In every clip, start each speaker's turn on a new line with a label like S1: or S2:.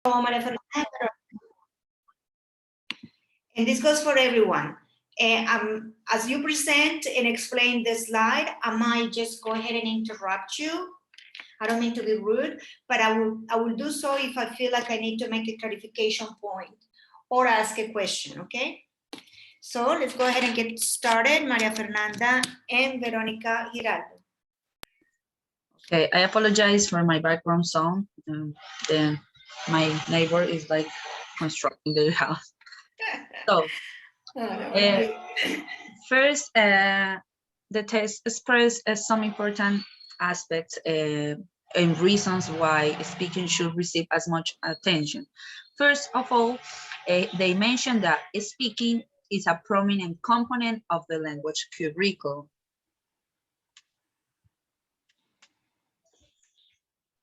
S1: Maria Fernanda. And this goes for everyone. As you present and explain the slide, I might just go ahead and interrupt you. I don't mean to be rude, but I will do so if I feel like I need to make a clarification point or ask a question, okay? So let's go ahead and get started. Maria Fernanda and Veronica Giraldo.
S2: Okay, I apologize for my background sound. My neighbor is like constructing the house. So, first, the test express some important aspects and reasons why speaking should receive as much attention. First of all, they mentioned that speaking is a prominent component of the language curriculum.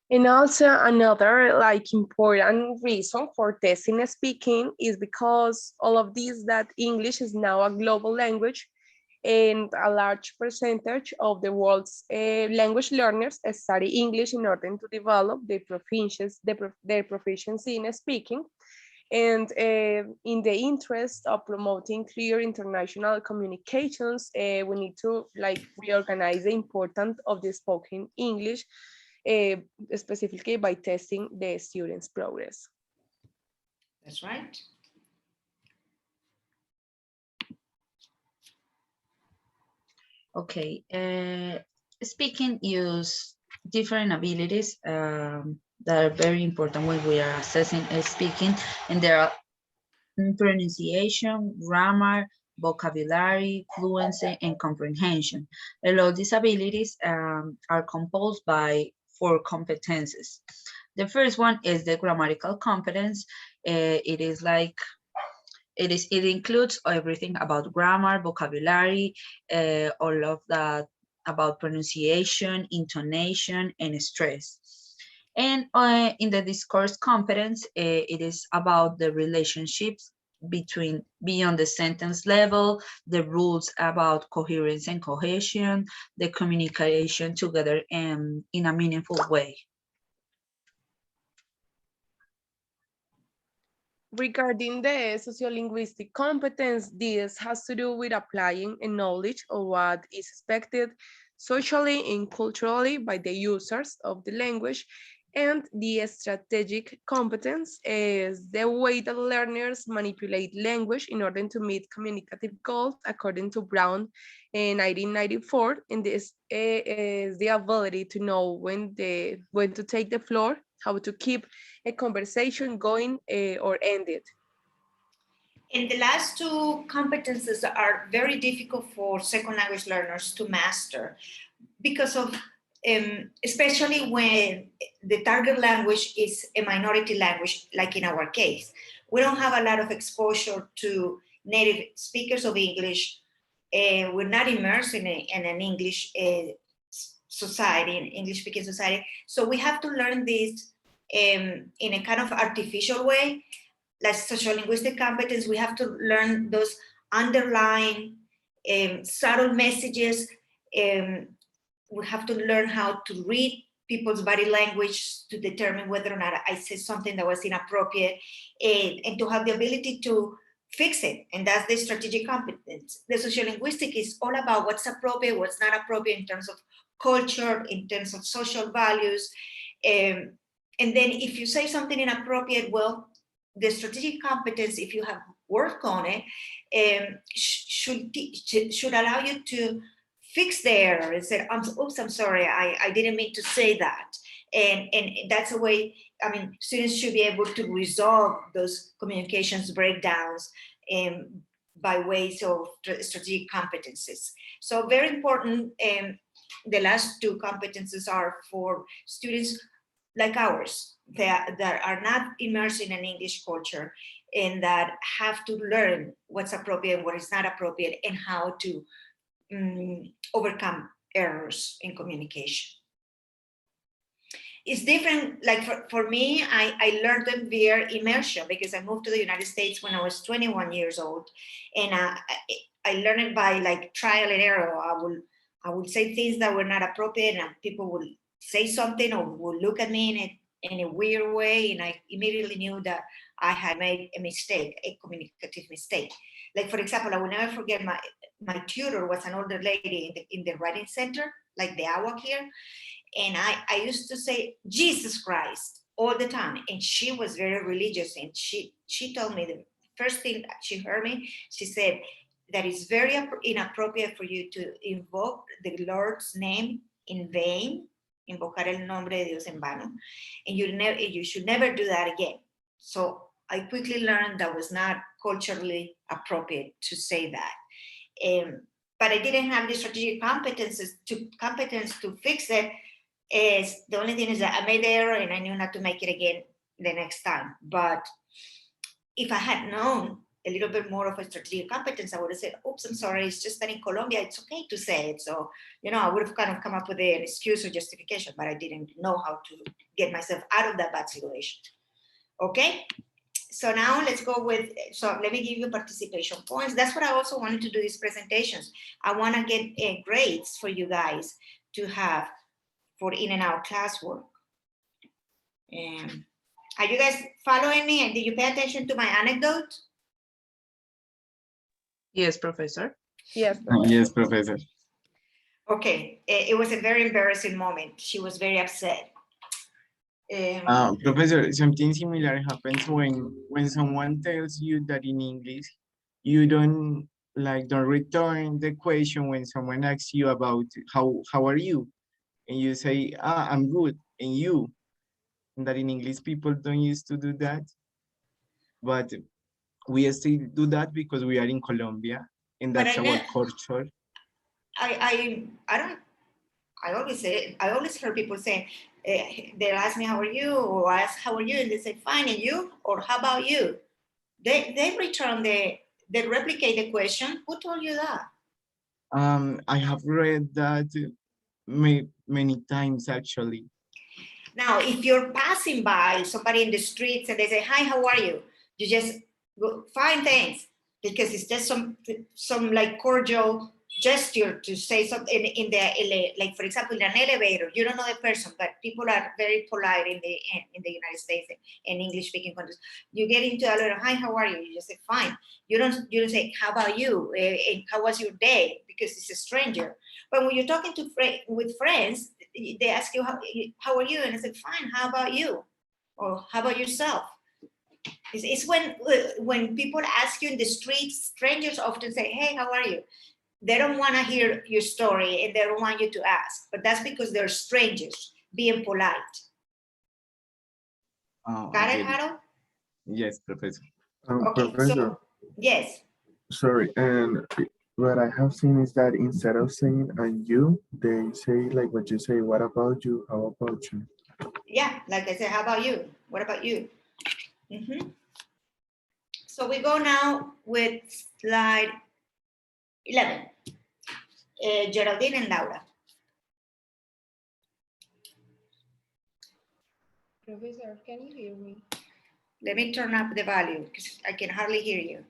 S3: And also another important reason for testing speaking is because all of these that English is now a global language and a large percentage of the world's language learners study English in order to develop their proficiency in speaking. And in the interest of promoting clear international communications, we need to reorganize the importance of the spoken English, specifically by testing the students' progress.
S1: That's right.
S2: Okay, speaking use different abilities that are very important when we are assessing speaking, and there are pronunciation, grammar, vocabulary, fluency, and comprehension. And all these abilities are composed by 4 competences. The first one is the grammatical competence. It includes everything about grammar, vocabulary, all of that about pronunciation, intonation, and stress. And in the discourse competence, it is about the relationships beyond the sentence level, the rules about coherence and cohesion, the communication together in a meaningful way.
S3: Regarding the sociolinguistic competence, this has to do with applying a knowledge of what is expected socially and culturally by the users of the language. And the strategic competence is the way that learners manipulate language in order to meet communicative goals, according to Brown in 1994. And this is the ability to know when to take the floor, how to keep a conversation going or end it.
S1: And the last 2 competences are very difficult for second language learners to master because of, especially when the target language is a minority language, like in our case. We don't have a lot of exposure to native speakers of English. We're not immersed in an English society, an English-speaking society. So we have to learn this in a kind of artificial way. Like sociolinguistic competence, we have to learn those underlying subtle messages. We have to learn how to read people's body language to determine whether or not I said something that was inappropriate, and to have the ability to fix it. And that's the strategic competence. The sociolinguistic is all about what's appropriate, what's not appropriate in terms of culture, in terms of social values. And then if you say something inappropriate, well, the strategic competence, if you have worked on it, should allow you to fix the error and say, oops, I'm sorry, I didn't mean to say that. And that's a way, I mean, students should be able to resolve those communications breakdowns by ways of strategic competences. So very important, the last 2 competences are for students like ours, that are not immersed in an English culture and that have to learn what's appropriate and what is not appropriate and how to overcome errors in communication. It's different, like for me, I learned them via immersion because I moved to the United States when I was 21 years old. And I learned it by like trial and error. I would say things that were not appropriate and people would say something or would look at me in a weird way, and I immediately knew that I had made a mistake, a communicative mistake. Like, for example, I will never forget my tutor was an older lady in the writing center, like the AWAC here, and I used to say Jesus Christ all the time, and she was very religious, and she told me the first thing that she heard me, she said that it's very inappropriate for you to invoke the Lord's name in vain, invocar el nombre de Dios en vano, and you should never do that again. So I quickly learned that was not culturally appropriate to say that. But I didn't have the strategic competence to fix it. Is the only thing is that I made the error and I knew not to make it again the next time. But if I had known a little bit more of a strategic competence, I would have said, oops, I'm sorry, it's just that in Colombia, it's okay to say it. So, I would have kind of come up with an excuse or justification, but I didn't know how to get myself out of that bad situation. Okay? So now let's go with, so let me give you participation points. That's what I also wanted to do these presentations. I want to get grades for you guys to have for in and out classwork. Are you guys following me? And did you pay attention to my anecdote?
S2: Yes, Professor.
S3: Yes.
S4: Yes, Professor.
S1: Okay, it was a very embarrassing moment. She was very upset.
S4: Professor, something similar happens when someone tells you that in English, you don't return the question when someone asks you about how are you? And you say, I'm good, and you. And that in English, people don't used to do that. But we still do that because we are in Colombia, and that's our culture.
S1: I always heard people say, they'll ask me, how are you? Or ask, how are you? And they say, fine, and you? Or how about you? They return they replicate the question. Who told you that?
S4: I have read that many times actually.
S1: Now, if you're passing by somebody in the streets and they say, hi, how are you? You just go, fine, thanks. Because it's just some like cordial gesture to say something in the, like, for example, in an elevator, you don't know the person, but people are very polite in the United States and English speaking countries. You get into a little, hi, how are you? You just say, fine. You don't say, how about you? And how was your day? Because it's a stranger. But when you're talking with friends, they ask you, how are you? And I say, fine, how about you? Or how about yourself? It's when people ask you in the streets, strangers often say, hey, how are you? They don't want to hear your story and they don't want you to ask, but that's because they're strangers being polite. Got it, Harold?
S4: Yes, Professor.
S1: Okay,
S5: Professor,
S1: so, yes.
S5: sorry, and what I have seen is that instead of saying and you, they say like what you say, what about you, how about you?
S1: Yeah, like I said, how about you? What about you? Mm-hmm. So we go now with slide 11. Geraldine and Laura.
S6: Professor, can you hear me?
S1: Let me turn up the volume because I can hardly hear you.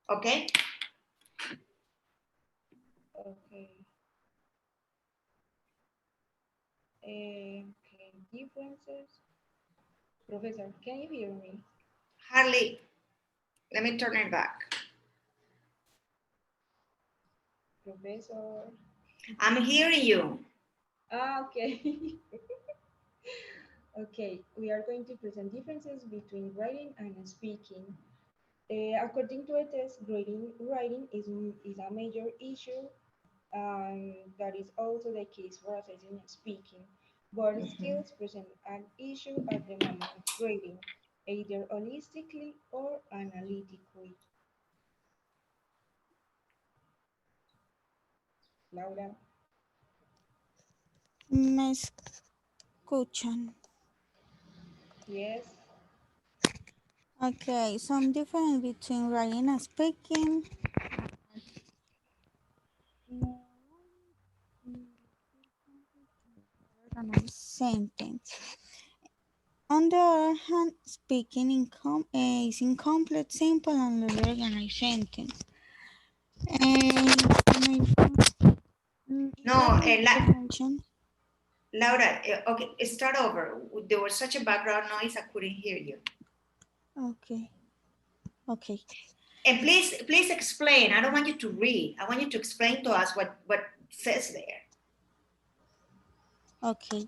S1: Okay?
S6: Okay. Okay, differences. Professor, can you hear me?
S1: Hardly. Let me turn it back.
S6: Professor.
S1: I'm hearing you.
S6: Okay. Okay, we are going to present differences between writing and speaking. According to a test, writing is a major issue, and that is also the case for assessing speaking. Both skills present an issue at the moment of grading, either holistically or analytically. Laura.
S7: ¿Me escuchan?
S6: Yes.
S7: Okay, some difference between writing and speaking. Organize sentence. On the other hand, speaking is incomplete, simple, and organized sentence. And
S1: No, Laura, okay, start over. There was such a background noise, I couldn't hear you.
S7: Okay. Okay.
S1: And please explain. I don't want you to read. I want you to explain to us what says there.
S7: Okay.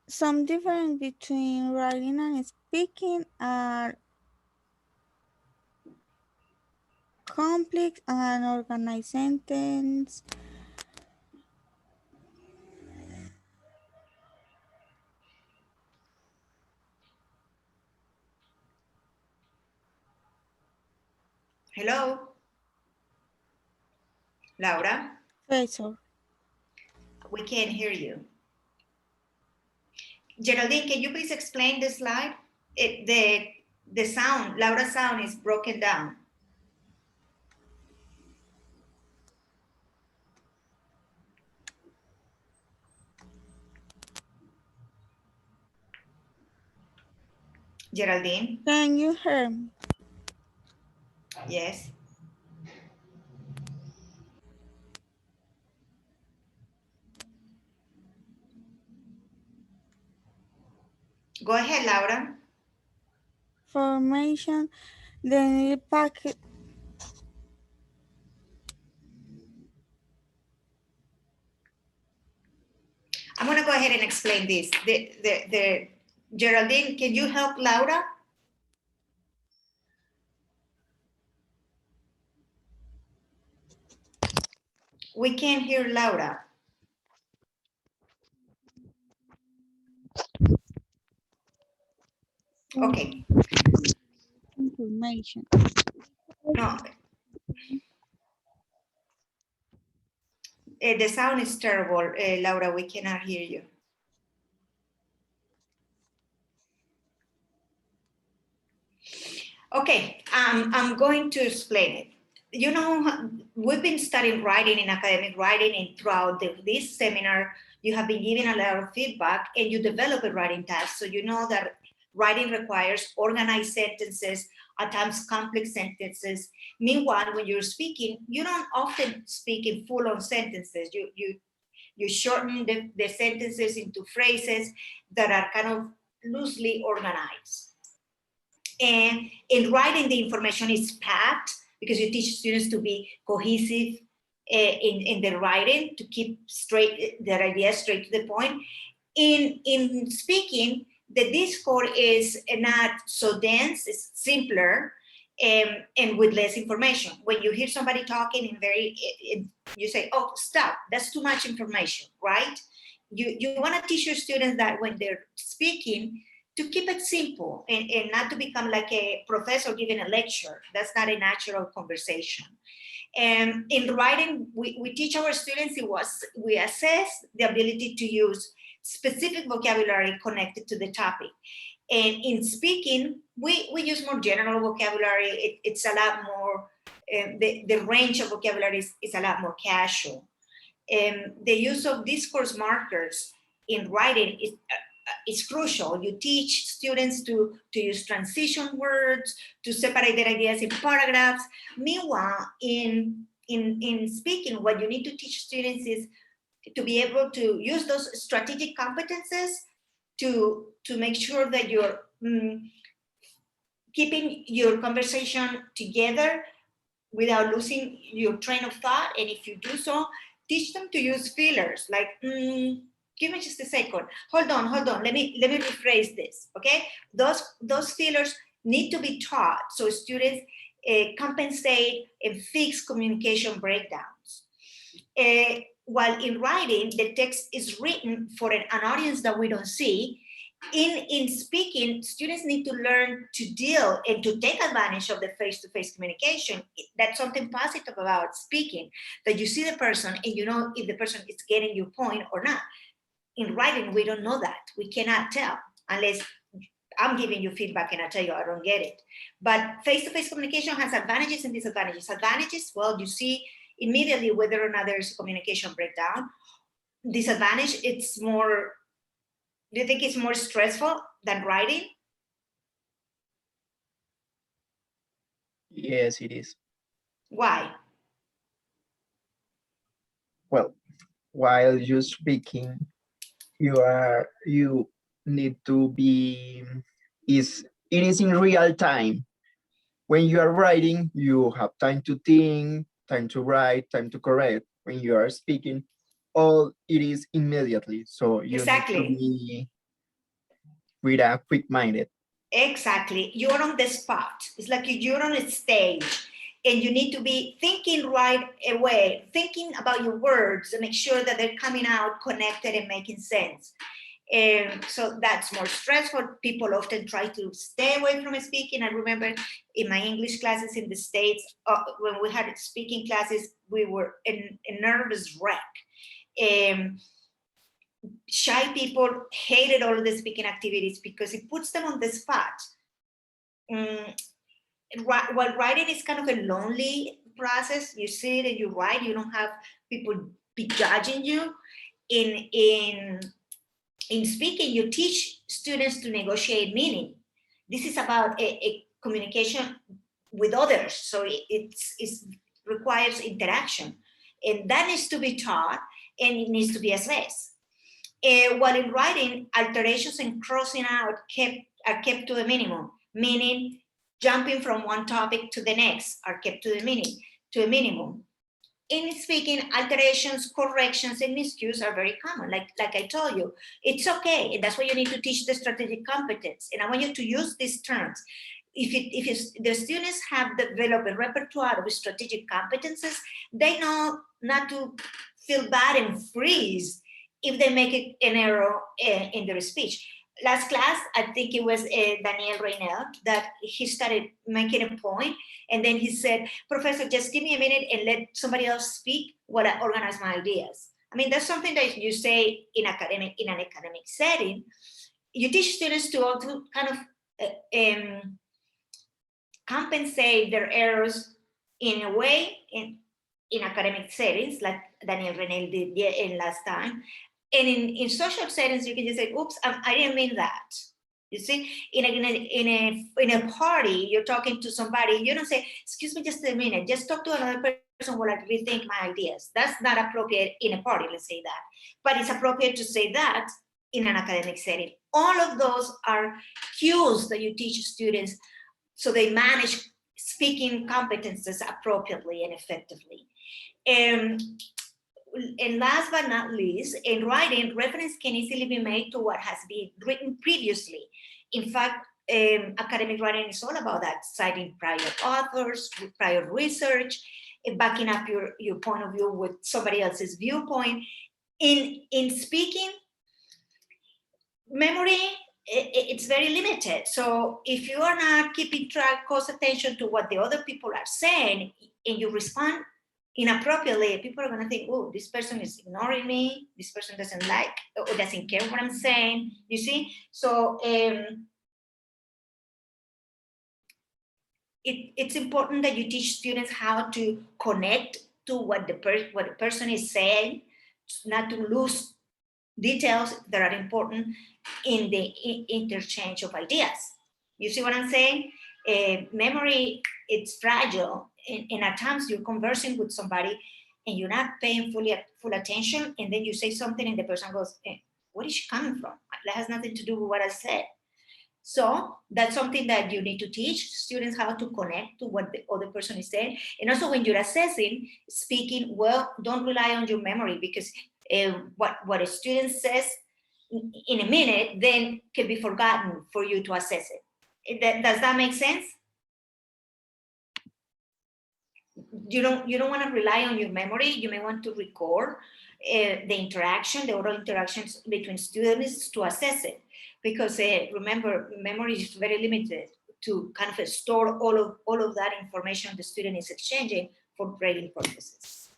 S7: Some difference between writing and speaking are complex and organized sentence.
S1: Hello, Laura,
S7: Professor.
S1: we can't hear you. Geraldine, can you please explain the slide? The sound, Laura's sound is broken down. Geraldine,
S7: Can you hear me?
S1: yes. Go ahead, Laura.
S7: Formation, the packet.
S1: I'm gonna go ahead and explain this. The Geraldine, can you help Laura? We can't hear Laura. Okay,
S7: Information.
S1: no, the sound is terrible, Laura, we cannot hear you. Okay, I'm going to explain it. You know, we've been studying writing in academic writing, and throughout this seminar, you have been giving a lot of feedback and you develop a writing task. So you know that writing requires organized sentences, at times complex sentences. Meanwhile, when you're speaking, you don't often speak in full-on sentences. You shorten the sentences into phrases that are kind of loosely organized. And in writing, the information is packed because you teach students to be cohesive in their writing, to keep straight their ideas straight to the point. In speaking, the discourse is not so dense, it's simpler, and with less information. When you hear somebody talking in you say, oh, stop, that's too much information, right? You want to teach your students that when they're speaking, to keep it simple and not to become like a professor giving a lecture. That's not a natural conversation. And in writing, we teach our students, we assess the ability to use specific vocabulary connected to the topic. And in speaking, we use more general vocabulary. It's a lot more, the range of vocabulary is a lot more casual. The use of discourse markers in writing is crucial. You teach students to use transition words, to separate their ideas in paragraphs. Meanwhile, in speaking, what you need to teach students is to be able to use those strategic competences to make sure that you're keeping your conversation together without losing your train of thought. And if you do so, teach them to use fillers like, give me just a second. Hold on. Let me rephrase this. Okay, those fillers need to be taught so students compensate and fix communication breakdowns. While in writing, the text is written for an audience that we don't see. In speaking, students need to learn to deal and to take advantage of the face-to-face communication. That's something positive about speaking, that you see the person and you know if the person is getting your point or not. In writing, we don't know that. We cannot tell unless I'm giving you feedback and I tell you I don't get it. But face-to-face communication has advantages and disadvantages. Advantages, well, you see immediately whether or not there's a communication breakdown. Disadvantage, it's more, do you think it's more stressful than writing?
S4: Yes, it is.
S1: Why?
S5: Well,
S8: while you're speaking, you need to be, it is in real time. When you are writing, you have time to think, time to write, time to correct. When you are speaking, all it is immediately. So you need to
S1: Exactly.
S8: be with a quick-minded.
S1: Exactly. You're on the spot. It's like you're on a stage and you need to be thinking right away, thinking about your words and make sure that they're coming out connected and making sense. And so that's more stressful. People often try to stay away from speaking. I remember in my English classes in the States, when we had speaking classes, we were in a nervous wreck. Shy people hated all of the speaking activities because it puts them on the spot. While writing is kind of a lonely process, you sit and you write, you don't have people be judging you. In speaking, you teach students to negotiate meaning. This is about a communication with others, so it requires interaction, and that needs to be taught and it needs to be assessed. While in writing, alterations and crossing out are kept to the minimum, meaning jumping from one topic to the next are kept to a minimum. In speaking, alterations, corrections, and miscues are very common. Like I told you, it's okay, and that's why you need to teach the strategic competence. And I want you to use these terms. If the students have developed a repertoire of strategic competences, they know not to feel bad and freeze if they make an error in their speech. Last class, I think it was Daniel Reynel, that he started making a point, and then he said, "Professor, just give me a minute and let somebody else speak while I organize my ideas." I mean, that's something that you say in an academic setting. You teach students to also kind of compensate their errors in a way in academic settings, like Daniel Reynel did in last time. And in social settings, you can just say, "Oops, I didn't mean that." You see, in a party, you're talking to somebody, you don't say, "Excuse me just a minute, just talk to another person while I rethink my ideas." That's not appropriate in a party, let's say that. But it's appropriate to say that in an academic setting. All of those are cues that you teach students so they manage speaking competences appropriately and effectively. And last but not least, in writing, reference can easily be made to what has been written previously. In fact, academic writing is all about that, citing prior authors, prior research, backing up your point of view with somebody else's viewpoint. In speaking, memory, it's very limited. So if you are not keeping track, close attention to what the other people are saying, and you respond inappropriately, people are going to think, "Oh, this person is ignoring me. This person doesn't like or doesn't care what I'm saying." You see? So it's important that you teach students how to connect to what the person is saying, not to lose details that are important in the interchange of ideas. You see what I'm saying? Memory, it's fragile, and at times you're conversing with somebody and you're not paying full attention, and then you say something and the person goes, "Where is she coming from? That has nothing to do with what I said." So that's something that you need to teach students, how to connect to what the other person is saying. And also when you're assessing, speaking, well, don't rely on your memory, because what a student says in a minute then can be forgotten for you to assess it. Does that make sense? You don't want to rely on your memory. You may want to record the oral interactions between students to assess it, because remember, memory is very limited to kind of store all of that information the student is exchanging for grading purposes.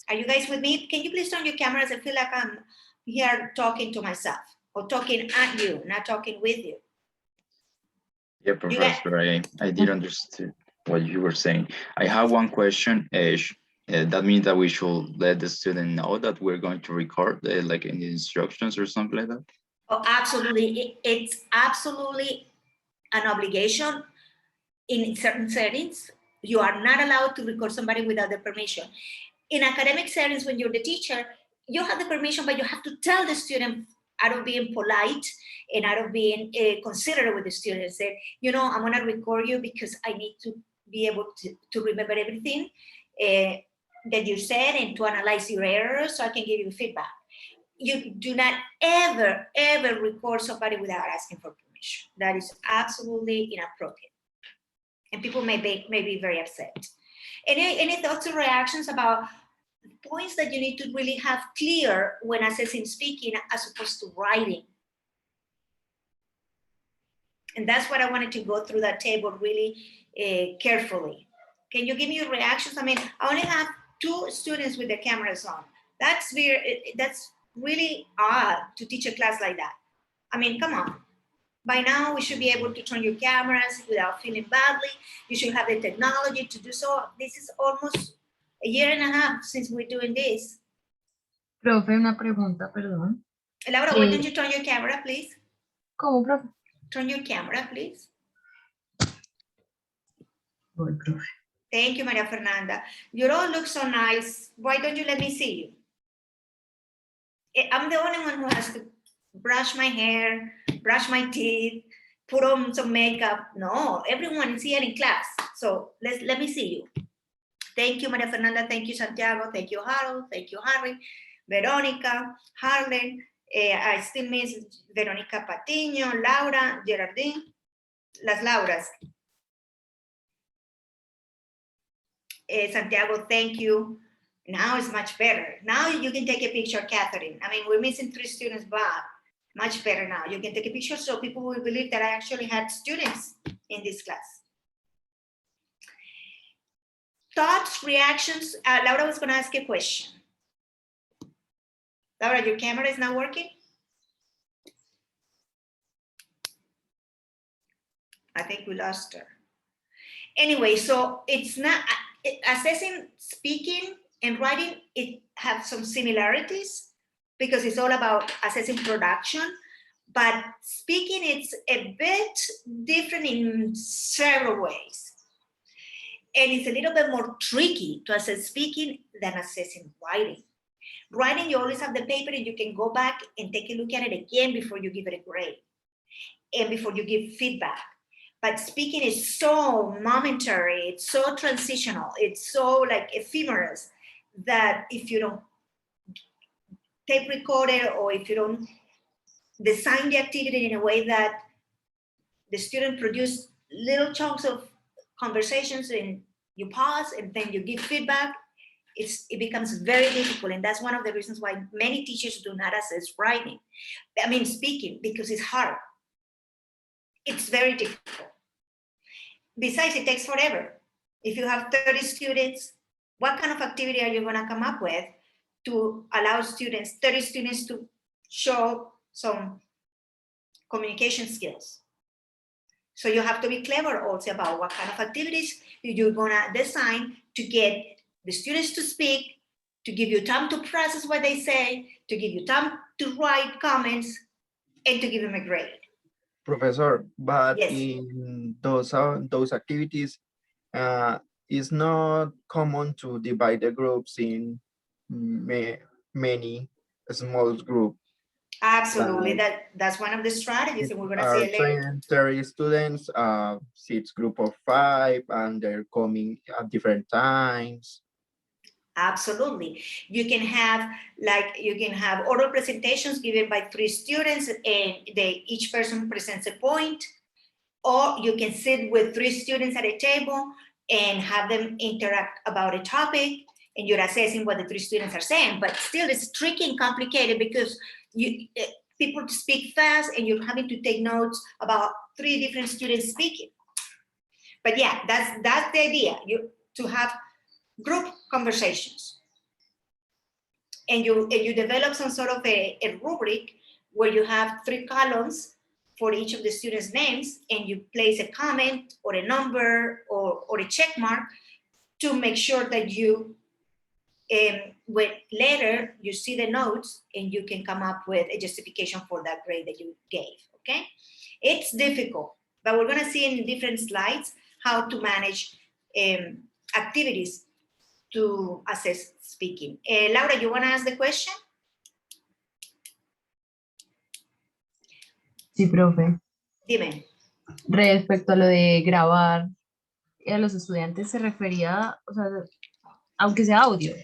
S1: Are you guys with me? Can you please turn your cameras? I feel like I'm here talking to myself, or talking at you, not talking with you.
S9: Yeah, Professor, I did understand what you were saying. I have one question. That means that we should let the student know that we're going to record, like in the instructions or something like that?
S1: Oh, absolutely. It's absolutely an obligation in certain settings. You are not allowed to record somebody without their permission. In academic settings, when you're the teacher, you have the permission, but you have to tell the student out of being polite and out of being considerate with the student. Say, you know, I'm gonna record you because I need to be able to remember everything that you said and to analyze your errors so I can give you feedback. You do not ever, ever record somebody without asking for permission. That is absolutely inappropriate. And people may be very upset. Any thoughts or reactions about points that you need to really have clear when assessing speaking as opposed to writing? And that's what I wanted to go through that table really carefully. Can you give me your reactions? I mean, I only have 2 students with the cameras on. That's really odd to teach a class like that. I mean, come on. By now, we should be able to turn your cameras without feeling badly. You should have the technology to do so. This is almost a year and a half since we're doing this.
S10: Profe, una pregunta, perdón.
S1: Laura, why don't you turn your camera, please?
S10: ¿Cómo, profe?
S1: Turn your camera, please.
S10: Voy, profe.
S1: Thank you, Maria Fernanda. You all look so nice. Why don't you let me see you? I'm the only one who has to brush my hair, brush my teeth, put on some makeup. No, everyone is here in class. So let me see you. Thank you, Maria Fernanda. Thank you, Santiago. Thank you, Harold. Thank you, Harry, Veronica, Harlan. I still miss Veronica Patiño, Laura, Gerardine, las Lauras. Santiago, thank you. Now it's much better. Now you can take a picture, Catherine. I mean, we're missing 3 students, but much better now. You can take a picture so people will believe that I actually had students in this class. Thoughts, reactions? Laura was going to ask a question. Laura, your camera is not working? I think we lost her. Anyway, so it's not, assessing speaking and writing, it have some similarities because it's all about assessing production, but speaking, it's a bit different in several ways. And it's a little bit more tricky to assess speaking than assessing writing. Writing, you always have the paper and you can go back and take a look at it again before you give it a grade and before you give feedback. But speaking is so momentary, it's so transitional, it's so like ephemeral that if you don't tape record it or if you don't design the activity in a way that the student produce little chunks of conversations and you pause and then you give feedback, it becomes very difficult. And that's one of the reasons why many teachers do not assess writing. I mean, speaking, because it's hard. It's very difficult. Besides, it takes forever. If you have 30 students, what kind of activity are you going to come up with to allow 30 students to show some communication skills? So you have to be clever also about what kind of activities you're going to design to get the students to speak, to give you time to process what they say, to give you time to write comments, and to give them a grade.
S8: Professor, but
S1: Yes.
S8: in those activities, it's not common to divide the groups in many small groups.
S1: Absolutely, that's one of the strategies, and we're going to see it later.
S8: 30 students, 6 group of 5, and they're coming at different times.
S1: Absolutely. You can have oral presentations given by 3 students and each person presents a point, or you can sit with 3 students at a table and have them interact about a topic and you're assessing what the 3 students are saying, but still it's tricky and complicated because people speak fast and you're having to take notes about 3 different students speaking. But yeah, that's the idea, to have group conversations. And you develop some sort of a rubric where you have 3 columns for each of the students' names, and you place a comment or a number or a check mark to make sure that you, when later you see the notes and you can come up with a justification for that grade that you gave, okay? It's difficult, but we're gonna see in different slides how to manage activities to assess speaking. Laura, you wanna ask the question?
S10: Sí, profe.
S1: Dime.
S10: Respecto a lo de grabar, a los estudiantes se refería, o sea, aunque sea audio,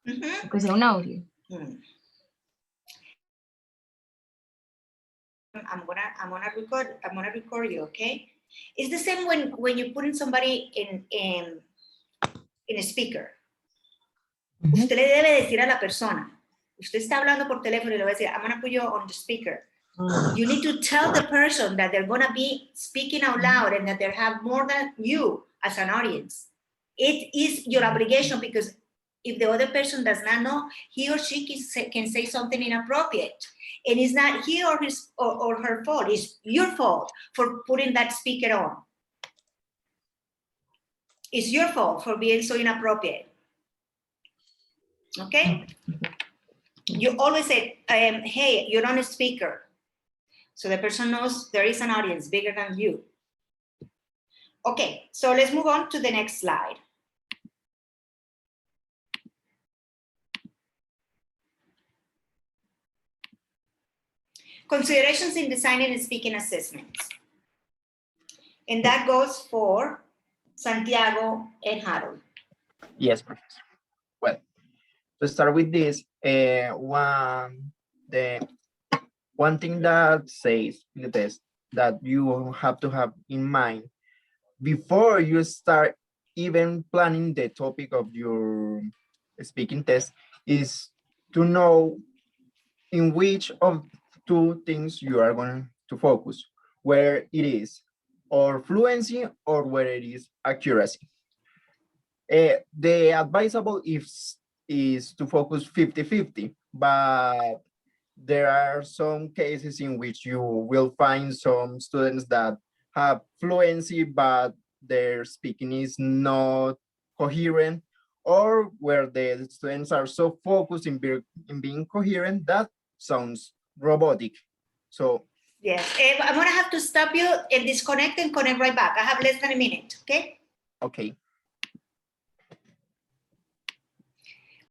S1: Ujú.
S10: aunque sea un audio.
S1: Mm. I'm gonna record you, okay? It's the same when you're putting somebody in a speaker.
S10: Ujú.
S1: Usted le debe decir a la persona, usted está hablando por teléfono y le va a decir, I'm gonna put you on the speaker. You need to tell the person that they're gonna be speaking out loud and that they have more than you as an audience. It is your obligation because if the other person does not know, he or she can say something inappropriate. And it's not he or his or her fault, it's your fault for putting that speaker on. It's your fault for being so inappropriate. Okay? You always say, hey, you're on a speaker. So the person knows there is an audience bigger than you. Okay, so let's move on to the next slide. Considerations in designing and speaking assessments. And that goes for Santiago and Harold.
S8: Yes, Professor. Well, to start with this, one thing that says in the test that you have to have in mind before you start even planning the topic of your speaking test is to know in which of two things you are going to focus, where it is or fluency or where it is accuracy. The advisable is to focus 50-50, but there are some cases in which you will find some students that have fluency, but their speaking is not coherent, or where the students are so focused in being coherent that sounds robotic. So
S1: yes, I'm gonna have to stop you and disconnect and connect right back. I have less than a minute, okay?
S8: Okay.